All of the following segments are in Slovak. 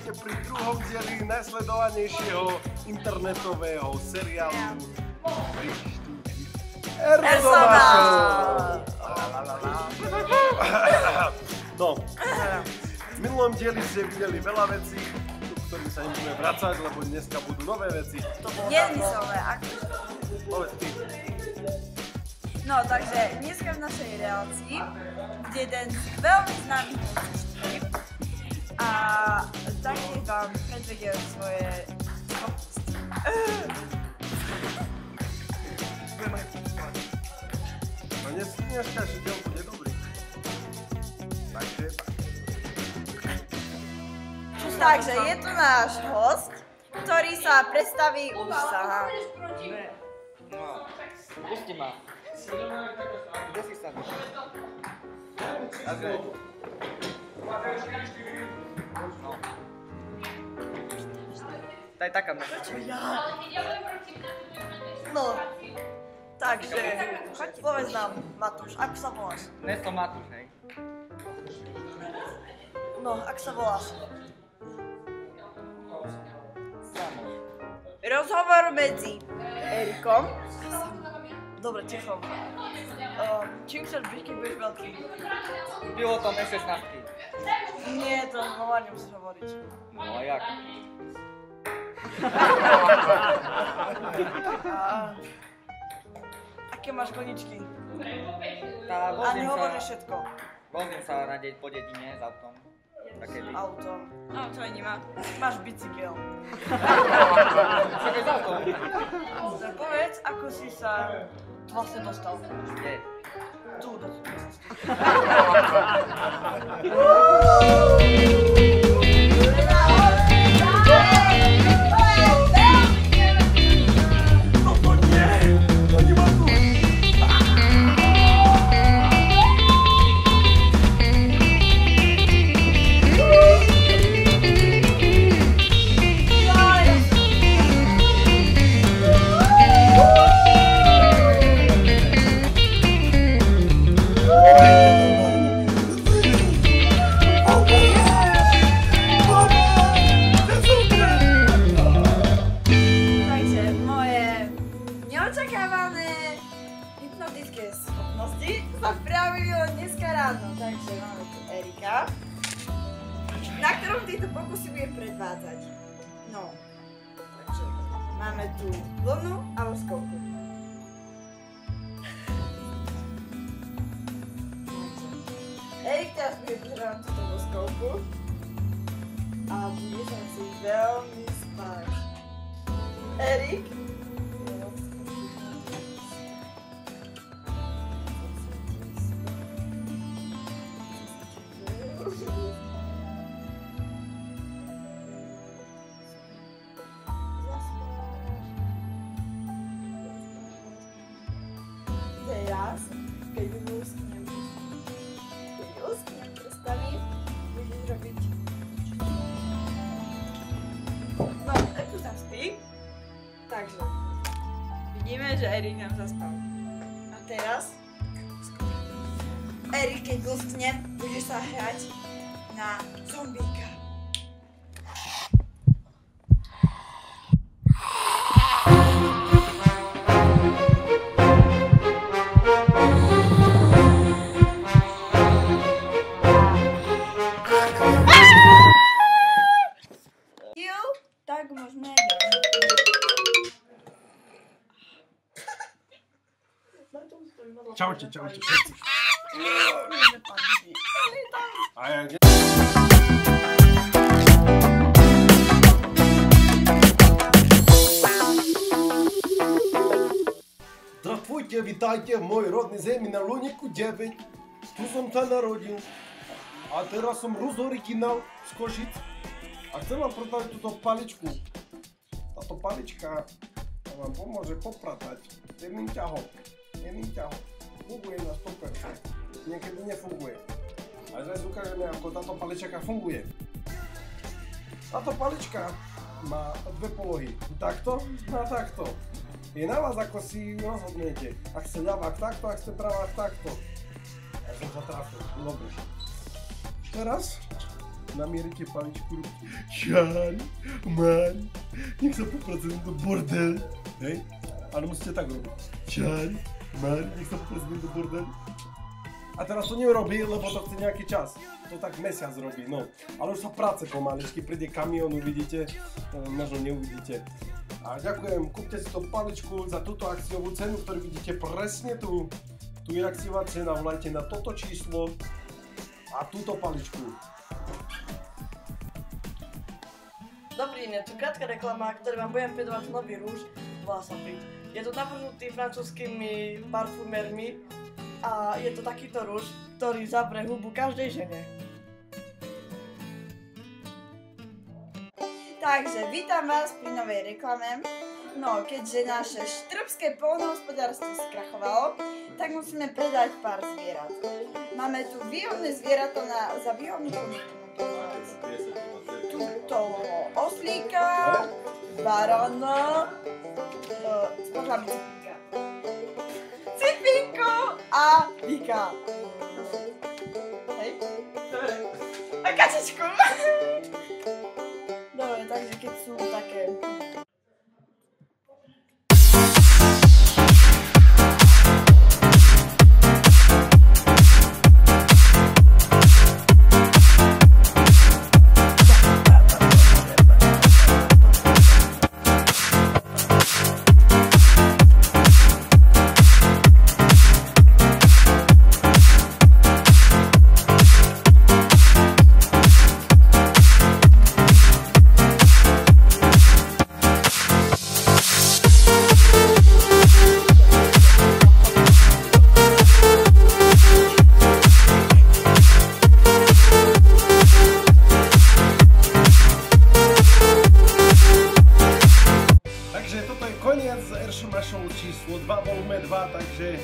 vítajte pri druhom dieli najsledovanejšieho internetového seriálu No, v minulom dieli ste videli veľa vecí, ktorým sa nebudeme vracať, lebo dneska budú nové veci. Nezmyselné, ako? Povedz ty. No, takže dneska v našej relácii bude jeden veľmi známy vtip a taktiež vám predvedie svoje schopnosti. No dneska ešte diel bude dobrý. Takže je tu náš host, ktorý sa predstaví už sám. No, pusti ma. Kde si sa? No. To je taká mena. No, takže, povedz nám, Matúš, ako sa voláš? Dnes to Matúš, hej. No, ako sa voláš? Samo. Rozhovor medzi Erikom. Dobre, ticho. Čím chceš byť, keď budeš veľký? Pilotom S16. Nie, to znova nemusíš hovoriť. No a jak? Aké máš koničky? Tá, A nehovoríš všetko. Vozím sa na po dedine s autom. Takedy. Autom. Auto ani nemá. Máš bicykel. Čo je s autom? Tak povedz, ako si sa vlastne dostal. Kde? Tu, do cesty. Takže máme tu Erika, na ktorom tieto pokusy budem predvádzať. No, takže máme tu vlnu a voskovku. Erik teraz bude pozerať túto voskovku a bude sa si veľmi spať. Erik? Teraz, keď lusknem prstaví, budeš robiť. No, tak tu zaspí. Takže, vidíme, že Erik nám zaspal. A teraz, Erik, keď lusknem, budeš sa hrať na zombíka. Tak možné. Čaute všetci. A ja ne... Здравствуйте, вітайте в моїй родній землі на Луніку 9. Tu som sa narodil. A teraz som rozoriginál z Košic. A chcem vám predstaviť túto paličku. Táto palička vám pomôže popratať jedným ťahom. Funguje na 100%. Niekedy nefunguje. A dnes ukážeme, ako táto palička funguje. Táto palička má dve polohy. Takto a takto. Je na vás, ako si rozhodnete. Ak ste ľavák takto, ak ste pravák takto. Ja som sa trafil. Dobre. Teraz namierite paličku ruky. Čári, Mári, nech sa popracujem do bordel. Hej? Ale musíte tak robiť. Čári, Mári, nech sa popracujem do bordel. A teraz to neurobí, lebo to chce nejaký čas. To tak mesiac robí, no. Ale už sa práce pomaličky, príde kamión, uvidíte, možno neuvidíte. A ďakujem, kúpte si tú paličku za túto akciovú cenu, ktorú vidíte presne tu. Tu je akciová cena, volajte na toto číslo a túto paličku. Dobrý deň, tu krátka reklama, ktoré vám budem predávať nový rúž, volá sa Prit. Je to navrhnutý francúzskými parfumérmi a je to takýto rúž, ktorý zapre hubu každej žene. Takže vítam vás pri novej reklame. No, keďže naše štrbské poľnohospodárstvo skrachovalo, tak musíme predať pár zvierat. Máme tu výhodné zvieratá za výhodnú ponuku. Tuto oslíka, barana, cipinku a víka. Hej? Dobre. A kačičku. Dobre, takže keď sú také... Číslo 2, volume 2, takže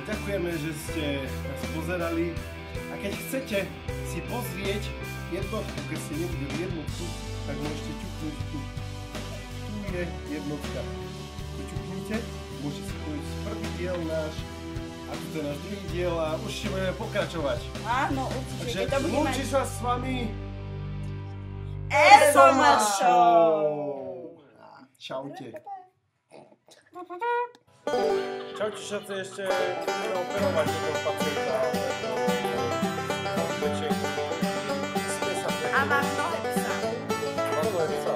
ďakujeme, že ste nás pozerali a keď chcete si pozrieť jednotku, keď ste nevideli jednotku, tak môžete ťuknúť tu. Tu je jednotka. To ťuknite, môžete si povedať prvý diel náš a tu je náš druhý diel a určite budeme pokračovať. Áno, určite. Takže lúči sa s vami Ersoma Show! Čaute. Čau, čišace, ešte budeme operovať toho pacienta. A máš nohe psa. Mám nohe psa.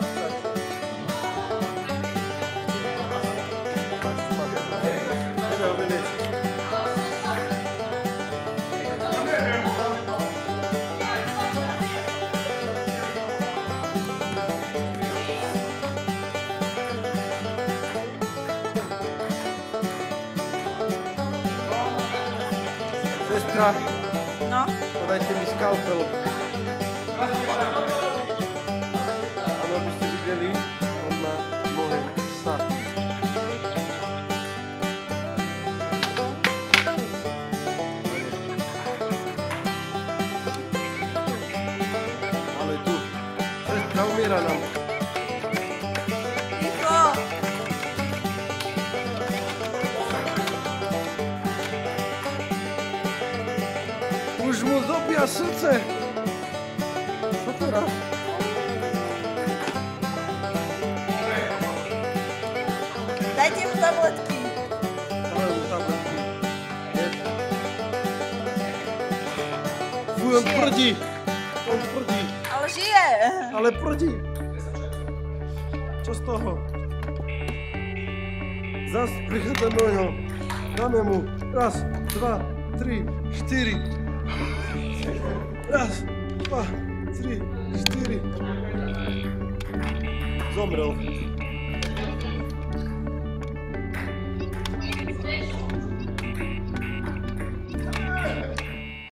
Ideme ho vyliečiť. Sestra, No? podajte mi skalpel. Ano, by ste videli, on má nohe psa. Ale tu, sestra umiera nám. Ticho! Už mu zobia srdce. Co teraz? Dajte mu tabletky. Dávaj mu tabletky. Fuj, on prdí. On prdí. Ale žije. Ale prdí. Čo z toho? Zas prichádza do ňo. Dáme mu. Raz, dva, tri, štyri. Raz, dva, tri, štyri. Zomrel.